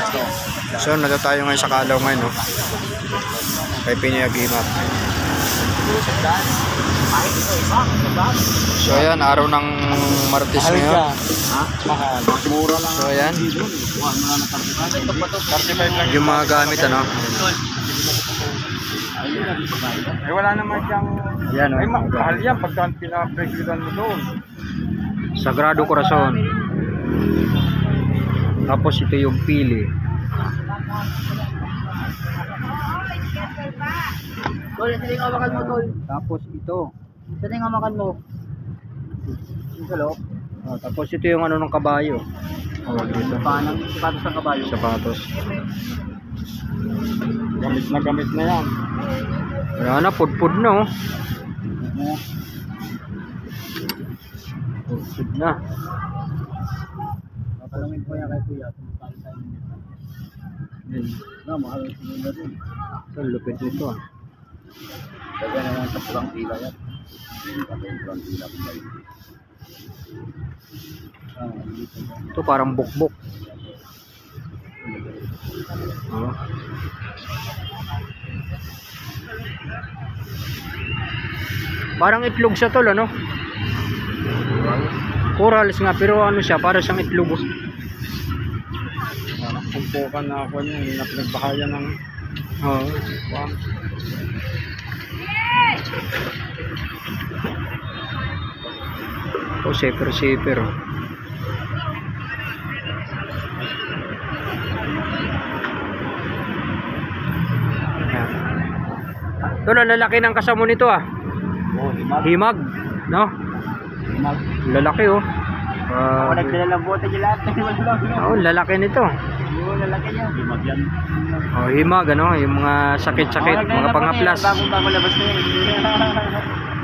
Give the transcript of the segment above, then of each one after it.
So, nandito tayo ngayon sa Kalaw ngayon, no? Kay Pinoy Agimat. So, ayan, araw ng Martes ngayon. So, ayan. Yung mga gamit, ano? Eh, wala naman siyang... Yan, Ay, mahal yan pagka pinapresyudan mo doon. Sagrado Corazon. Tapos ito yung pili. Tol, ito yung amakan mo, Tol. Tapos ito. Ito yung amakan mo. Yung salo. Tapos ito yung ano ng kabayo. Dito. Panang sapatos ng kabayo. Sapatos. Gamit na yan. Wala na, pudpud na, oh. Pudpud na. Patalungin ko yan kay Kuya. Mahal yung sinunod yun. Ito, lupit nito, ah. Lagyan na yan sa pulang pila yan. Pulang pila. Ito parang bukbok. Oh. Parang itlog siya, tol, ano? Corals nga, pero ano siya, para siyang itlog. Parang kumpukan na ako niya. Hindi na pinagbahaya ng... Oo. Oh, saper, oh. Ito na, lalaki ng kasamo nito, ah. Oo, Himag, no? Lalaki, oh. Ako nagdala ng bote niya lahat. Oh, lalaki nito. Oo, lalaki niya. Himag yan. Oh, himag, ano? Yung mga sakit-sakit, mga pangaplas. Bagong labas na yun.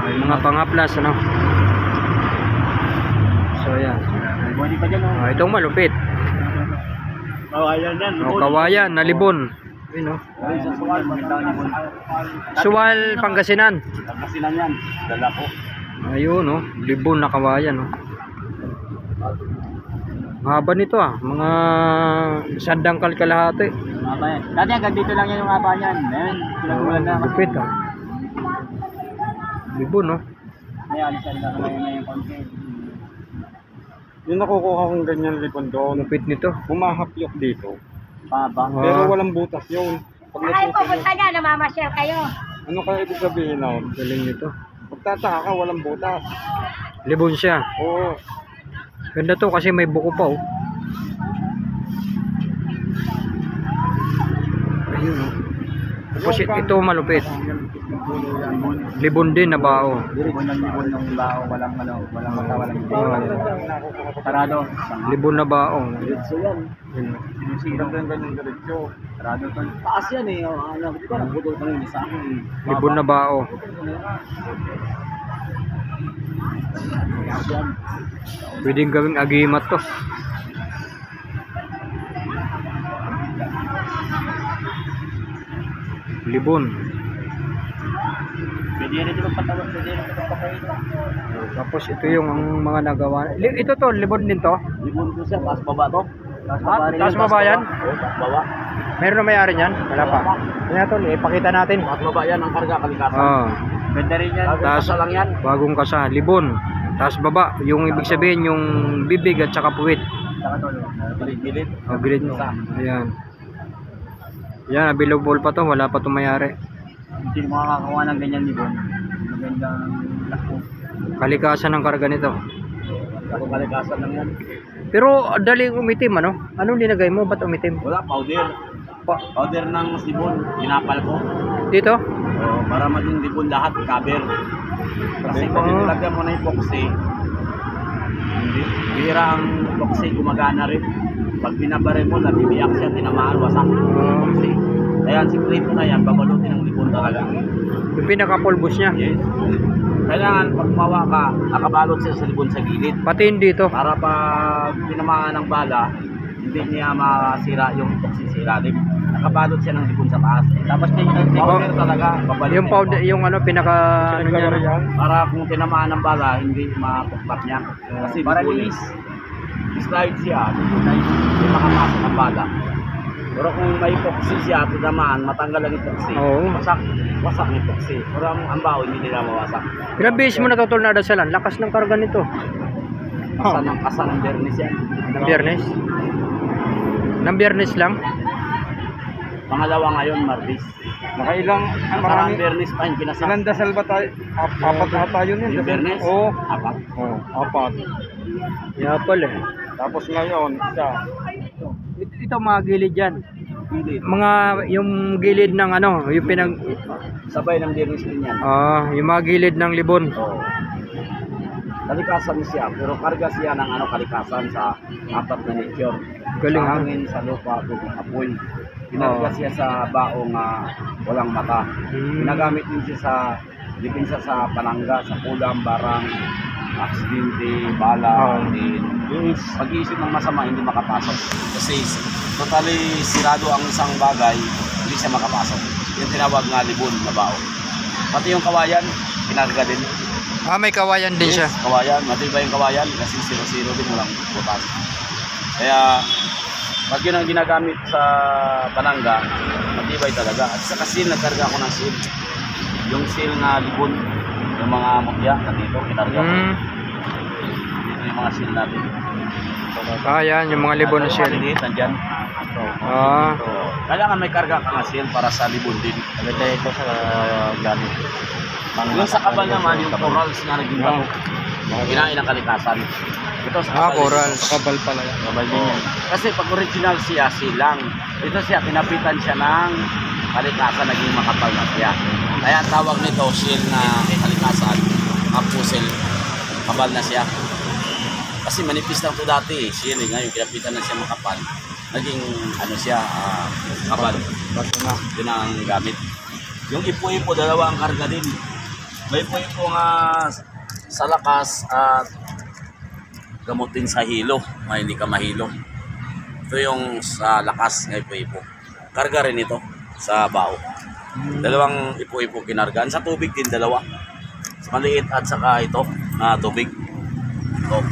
Oh, yung mga pangaplas, ano? So, yan. Body pa dyan, Oh, itong malupit. Kawayan yan. Oh, kawayan, nalibon. Ayun, oh. Sa suwal, magandang libon. Suwal, Pangasinan. Pangasinan yan. Dala ko. Ayun, oh. Libon na kawayan, oh. Haba nito, ah. Mga sandang kalkalahati. Dati hanggang dito lang yan yung haba niyan. Ngayon, pinag-ulan na. Lupit, ah. Libon, oh. Ngayon, alisan na kalayan na yung konti. Yung nakukuha kong ganyan lipon doon, Lupit nito. humahapyok dito. Paba. Pero walang butas yun. Pag Ay, natuto mo, pupunta niya, namamasyal kayo. ano kaya ibig sabihin na? Galing nito. Pagtataka ka, walang butas. Libon siya. Oo. Ganda to kasi may buko pa, oh. Ayun, oh. Tapos ito malupit. Libon din na bao. Libon ng bao, walang mata, walang Oh, Sarado. libon na bao. So yan. Ayun, oh. Sinusigat din ganyan diretsyo. Sarado to. Taas yan eh. Ano, di ba nabudol pa rin sa akin. Libon na bao. Pwedeng gawing agimat to. Libon. Pwede rin ito magpatawag. Pwede rin ito magpapahit. Tapos ito yung ang mga nagawa. Ito to, libon din to. Libon ko siya. Taas baba to. Taas baba yan? Oo, taas baba. Meron na may-ari niyan? Wala pa. Kaya to, ipakita natin. Taas baba yan ang karga kalikasan. Oh, Ganda rin yan. taas lang yan. bagong kasa, libon. Taas baba, yung ibig sabihin yung bibig at saka puwit. Saka to. Bilit-bilit. Oh, grid. Ayan. Yan, available pa to, wala pa to may-ari. Hindi makakakuha ng ganyan libon. Magandang lako. Kalikasan ng karga nito. Ako kalikasan lang yan. Pero daling umitim, ano? Anong linagay mo? Ba't umitim? Wala, powder. Powder ng libon. Ginapal ko. Dito? Para maging libon lahat, cover. Kasi pag nilagyan mo na yung epoxy, bihira ang epoxy, gumagana rin. Pag binabare mo, nabibiyak siya, tinamaan, wasak. Epoxy. Kaya ang sikreto na yan, babalutin ang libon talaga. Yung pinaka-pulbos niya. Yes. Kailangan pag mawa ka, nakabalot siya sa libon sa gilid. Pati hindi to. Para pag tinamaan ng bala, hindi niya masira yung epoxy sa ilalim. Nakabalot siya ng libon sa taas. Tapos yung powder talaga, babalik Yung powder, yung ano, pinaka, ano niya, yan. para kung tinamaan ng bala, hindi mapukpak niya. Kasi para linis. Slide siya, hindi makapasok ng bala. Pero kung may epoxy siya, tinamaan, matanggal ang epoxy. Oo. Wasak ang epoxy. Pero ang bao, hindi nila mawasak. Ilang beses mo natutol na dasalan? Lakas ng karga nito. Kasan ng bernis yan. Ng Biyernes? Ng Biyernes lang? Pangalawa ngayon, Marbis. Nakailang, Parang marami. bernis pa yung kinasap. Ilang dasal ba tayo? Apat na tayo yun. Yung bernis? Oo. Apat. Oo, apat. Yapal eh. Tapos ngayon, isa. Ito mga gilid yan. Pilit. Mga yung gilid ng ano, yung pinag Sabay ng bernis din yan. yung mga gilid ng libon. Oo. Kalikasan siya, pero karga siya ng kalikasan sa apat na nature. Galing, sa ha? hangin, sa lupa, sa apoy. Kinarga Oo. siya sa baong walang mata. Ginagamit din siya sa depensa sa palangga, sa kulam, barang, aksidente, bala, Oo. yung pag-iisip ng masama hindi makapasok. Kasi totally sirado ang isang bagay, hindi siya makapasok. Yung tinawag nga libon na baon. Pati yung kawayan, kinarga din. May kawayan din siya. Kawayan, matibay yung kawayan kasi 0-0 din walang butas. Kaya pag yun ang ginagamit sa palangga, matibay talaga. At sa seal, nagkarga ako ng seal. Yung seal na libon, yung mga mutya nandito, kinarga ko. Dito yung mga seal natin. Yan, yung mga libon na siya. Maliliit, nandyan. Ito. Ah. Kailangan may karga ka ng seal para sa libon din. Maganda ito sa gamit. Yung sa kabal naman, yung corals na naging bago. Kinain ng kalikasan. Ito sa kabal. Corals. Kabal pala yan. Kabal din yan. Kasi pag original siya, silang. Ito siya, pinapitan siya ng kalikasan, naging makapal na siya. Kaya ang tawag nito, seal na kalikasan, puzzle, kabal na siya. Kasi manipis lang ito dati, seal ngayon, pinapitan na siya makapal. Naging siya, kabal. Yun ang gamit. Yung ipo-ipo, dalawa ang karga din. May ipo-ipo nga sa lakas at gamot din sa hilo, hindi ka mahilo. Ito yung sa lakas ng ipo-ipo. Karga rin ito sa bao. Dalawang ipo-ipo kinargaan. Sa tubig din dalawa. Sa maliit at saka ito na tubig. Ito.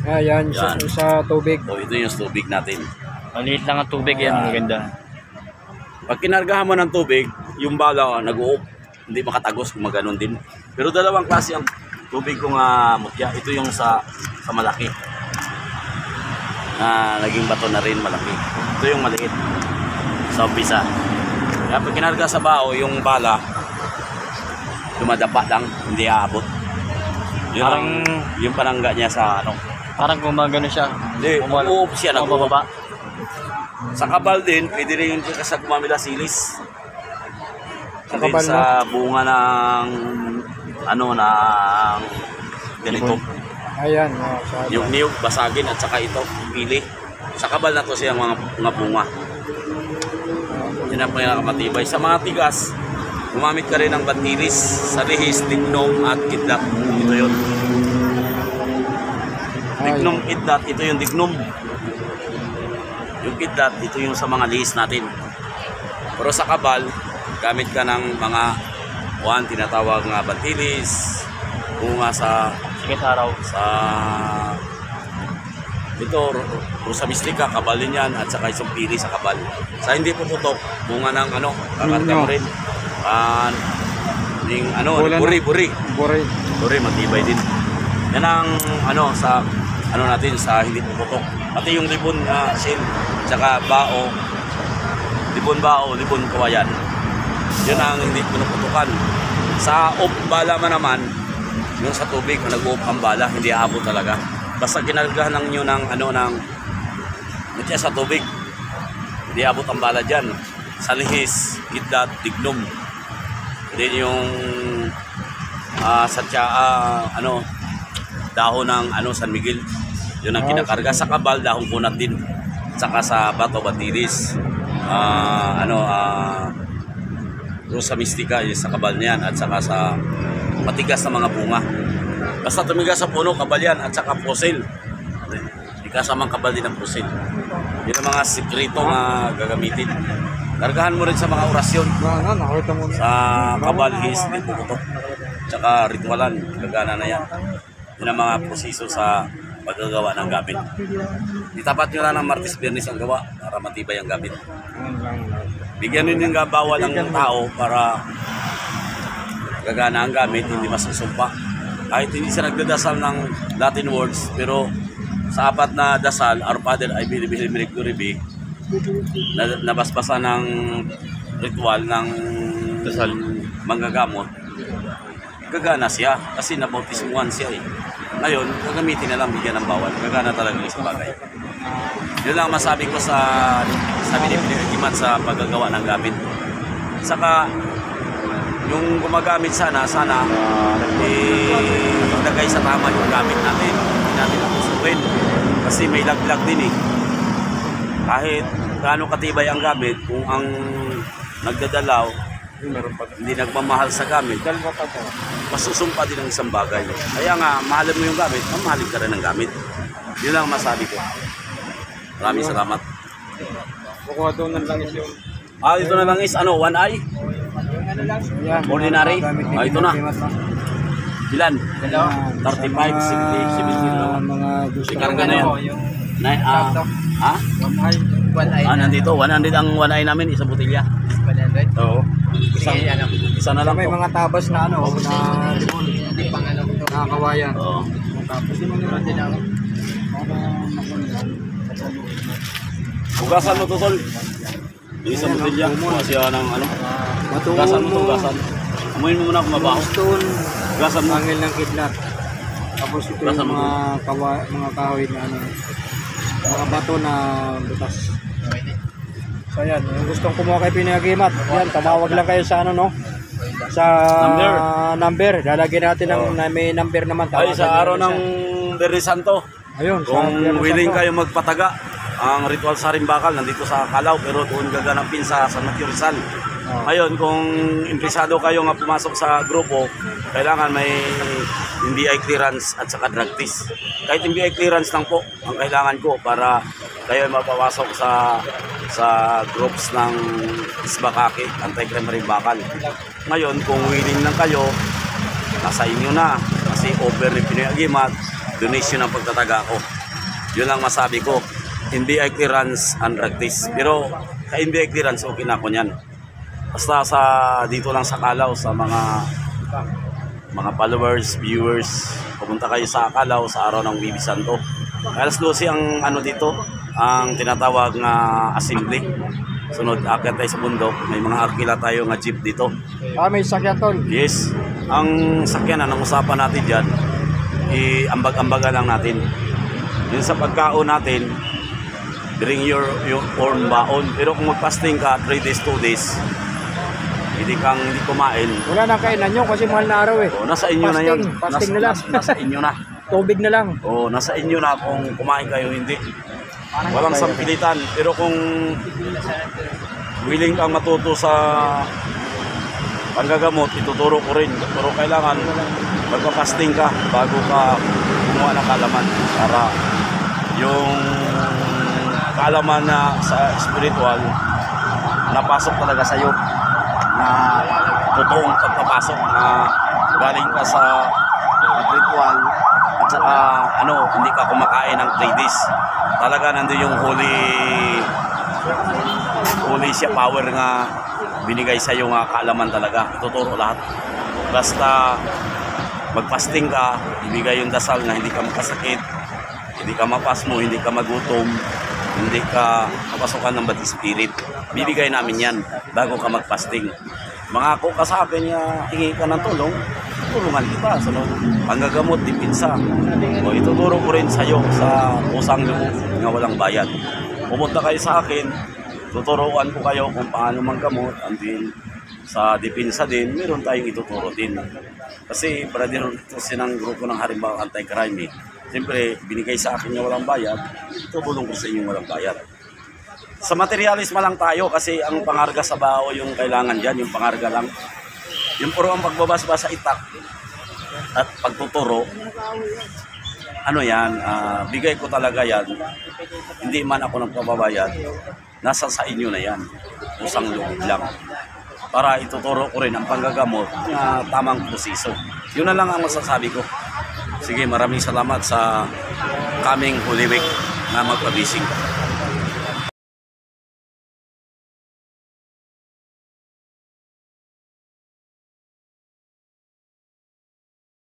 Yan, sa tubig. So, ito yung tubig natin. Maliit lang ang tubig yan. Maganda. Pag kinargahan mo ng tubig, yung bala nag-uop. Hindi makatagos kung maganon din. Pero dalawang klase ang tubig kong mutya. Ito yung sa malaki. Naging bato na rin malaki. Ito yung maliit. Sa umpisa. Kaya pag kinarga sa bao, yung bala dumadapa lang, hindi aabot. Yun yung panangga niya sa Parang gumagano siya. Hindi, uop siya, nag-uop. Sa kabal din, pwede rin yung kasi gumamit ng silis. Sa kabal sa bunga ng ng ganito. Ayan. Yung niyog, basagin at saka ito, pili. Sa kabal na to siya mga bunga. Yan ang pinakamatibay. Sa mga tigas, gumamit ka rin ng bantilis, sarihis, dignom at kidlat. Ito yun. Dignom, kidlat, ito yung dignom. Yung kidlat, ito yung sa mga lihis natin. Pero sa kabal, gamit ka ng mga tinatawag nga bantilis, bunga sa araw. sa ito, Rosa Mystica, kabal din yan, at saka isang pili sa kabal. Sa hindi puputok, bunga ng kakarga mo rin. Buri, matibay din. Yan ang sa natin sa hindi puputok. Pati yung libon seal, tsaka bao, libon kawayan. Yun ang hindi pinuputukan. Sa bala naman, yung sa tubig, nag-uop ang bala, hindi aabot talaga. Basta ginagahan lang nyo ng mutya sa tubig, hindi aabot ang bala dyan. Sa lihis, kidlat, dignom. Then yung dahon ng San Miguel, yun ang kinakarga. Sa kabal, dahon kunat din. Saka sa bato, batilis, Rosa Mystica, sa kabal niyan, at saka sa matigas na mga bunga. Basta tumigas sa puno, kabal yan, at saka pusil. Ikasamang kabal din ang pusil. Yun ang mga sikreto na gagamitin. Kargahan mo rin sa mga orasyon. Sa kabal is din puputok. Tsaka ritualan, gagana na yan. Yun ang mga proseso sa paggagawa ng gamit. Itapat nyo lang ng Martes Biyernes ang gawa para matibay ang gamit. Yun lang. Bigyan nyo ng bawal ng tao para gagana ang gamit, hindi masusumpa. Kahit hindi siya nagdadasal ng Latin words, pero sa apat na dasal, Our Father, I believe in Mercury, nabasbasa ng ritual ng dasal manggagamot, gagana siya kasi nabautismuhan siya eh. Ngayon, gagamitin na lang, bigyan ng bawal. Gagana talaga yung isang bagay. Yun lang masabi ko sa binibigyan sa paggagawa ng gamit. Saka, yung gumagamit sana ilagay sa tama yung gamit natin. Hindi natin nakusukin. Kasi may laglag din eh. Kahit gaano katibay ang gamit, kung ang nagdadalaw, hindi nagmamahal sa gamit, masusumpa din ang isang bagay. Kaya nga, mahalin mo yung gamit, mamahalin ka rin ng gamit. Yun lang masabi ko. Maraming salamat. Kukuha doon ng langis yun. Ito na lang is, ano, one eye? Ordinary? Ito na. Ilan? 35, 70, 70. Mga gusto. Ikarga na yan. Nandito, 100 ang one eye namin, isang botilya. 100? Oo. Isa na lang May po. mga tabas na ano, na limon. Na kawayan. Oo. Tapos yung mga din ang Hugasan mo to, tol. Isang botilya. Kasi ng ano. Hugasan mo to, hugasan. Amuin mo muna kung mabaho. stone, Hugasan mo. angel ng kidlat. Tapos ito Basta yung mo mga kahoy na ano, mga bato na butas. So yan, yung gustong kumuha kay Pinagimat, yan, tumawag lang kayo sa ano no? Sa number. Lalagyan natin may number naman. Ay, Tawagan sa nyo araw lang ng Biyernes Santo. Ayun, Kung Biyernes willing Santo. kayo magpataga, ang ritual sa Rimbakal nandito sa Calao, pero doon gaganapin sa San Mateo Rizal. Ngayon, kung interesado kayo nga pumasok sa grupo, kailangan may NBI clearance at saka drug test. Kahit NBI clearance lang po ang kailangan ko para kayo mapawasok sa groups ng Isbakaki, Anti-Crime Rimbakal. Ngayon, kung willing lang kayo, nasa inyo na. Kasi over ni Pinoy Agimat, donation ang pagtataga ko. Yun lang masabi ko. NBI clearance and drug test. Pero sa NBI clearance, okay na ako niyan. Basta dito lang sa Calao, sa mga followers, viewers, pumunta kayo sa Calao sa araw ng Bibi Santo. Alas 12 ang ano dito, ang tinatawag na assembly. Sunod, akyat tayo sa bundok. May mga arkila tayo nga jeep dito. May sakyan tol. Yes, ang sakyanan, ang usapan natin dyan, iambag-ambagan lang natin. Yun sa pagkaon natin, bring your own baon. Pero kung mag-fasting ka, 3 days, 2 days, hindi kumain. Wala nang kainan nyo kasi mahal na araw eh. O, nasa inyo na yun. Fasting na lang. Nasa inyo na. Tubig na lang. O, nasa inyo na kung kumain kayo, hindi. Walang sampilitan. Pero kung willing kang matuto sa panggagamot, ituturo ko rin. Pero kailangan magpa-fasting ka bago ka kumuha ng kaalaman. Para yung kaalaman na sa spiritual, napasok talaga sa iyo. Na totoong pagpapasok na galing ka sa ritual at saka hindi ka kumakain ng 3 days. Talaga nandun yung holy siya power nga binigay sa iyo nga kaalaman talaga. Ituturo lahat. Basta magpasting ka, ibigay yung dasal na hindi ka makasakit, hindi ka mapasmo, hindi ka magutom, hindi ka mapasukan ng bad spirit. Bibigay namin yan bago ka magpasting. Mangako ka sa akin, hingi ka ng tulong, tulungan kita sa panggagamot, dipinsa. O ituturo ko rin sa iyo sa pusang loob nga walang bayad. Pumunta kayo sa akin, tuturuan ko kayo kung paano manggamot, until sa dipinsa din, meron tayong ituturo din. Kasi brother, ito sinang grupo ng Harimbaw Anti-Crime. Siyempre, binigay sa akin nga walang bayad, tutulong ko sa inyo walang bayad. Sa materialismo lang tayo kasi ang pangarga sa bao yung kailangan dyan, yung pangarga lang. Yung puro ang pagbabas-basa itak at pagtuturo, bigay ko talaga yan. Hindi man ako nagpapabayad, nasa sa inyo na yan. Pusang loob lang. Para ituturo ko rin ang panggagamot na tamang proseso. Yun na lang ang masasabi ko. Sige, maraming salamat sa coming Holy Week na magpabising ka.